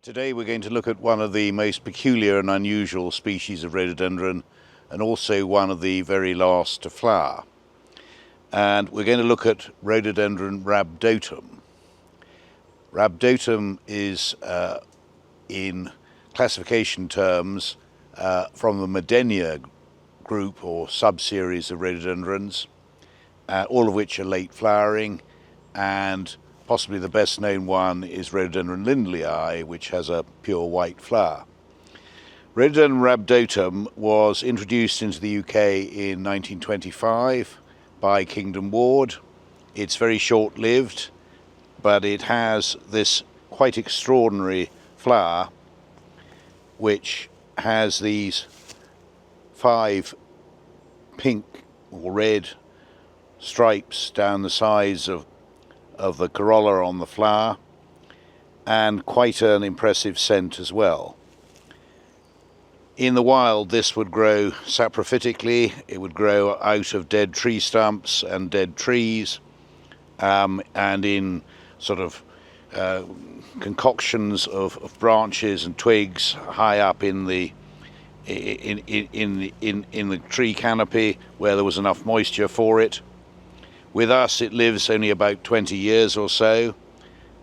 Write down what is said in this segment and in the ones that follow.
Today we're going to look at one of the most peculiar and unusual species of rhododendron, and also one of the very last to flower. And we're going to look at Rhododendron rhabdotum. Rhabdotum is, in classification terms, from the Medenia group or subseries of rhododendrons, all of which are late flowering, and possibly the best known one is Rhododendron lindleyi, which has a pure white flower. Rhododendron rhabdotum was introduced into the UK in 1925 by Kingdom Ward. It's very short-lived, but it has this quite extraordinary flower which has these 5 pink or red stripes down the sides of the corolla on the flower, and quite an impressive scent as well. In the wild, this would grow saprophytically. It would grow out of dead tree stumps and dead trees, and in sort of concoctions of branches and twigs high up in the tree canopy where there was enough moisture for it. With us, it lives only about 20 years or so,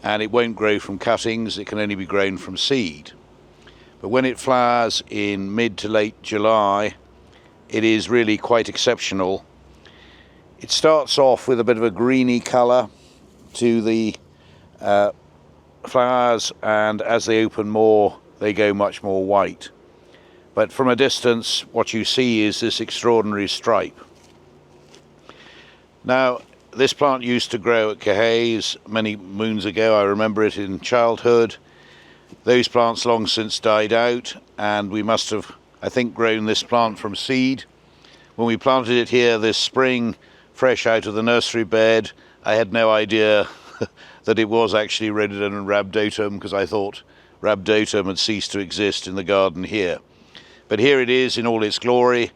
and it won't grow from cuttings. It can only be grown from seed. But when it flowers in mid to late July, it is really quite exceptional. It starts off with a bit of a greeny colour to the flowers, and as they open more, they go much more white. But from a distance, what you see is this extraordinary stripe. Now, this plant used to grow at Caerhays many moons ago. I remember it in childhood. Those plants long since died out, and we must have, I think, grown this plant from seed. When we planted it here this spring, fresh out of the nursery bed, I had no idea that it was actually Rhododendron rhabdotum, because I thought rhabdotum had ceased to exist in the garden here. But here it is in all its glory.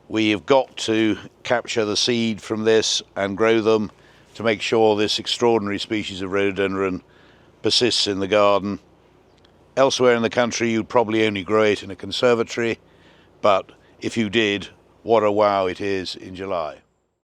We have got to capture the seed from this and grow them to make sure this extraordinary species of rhododendron persists in the garden. Elsewhere in the country, you'd probably only grow it in a conservatory, but if you did, what a wow it is in July.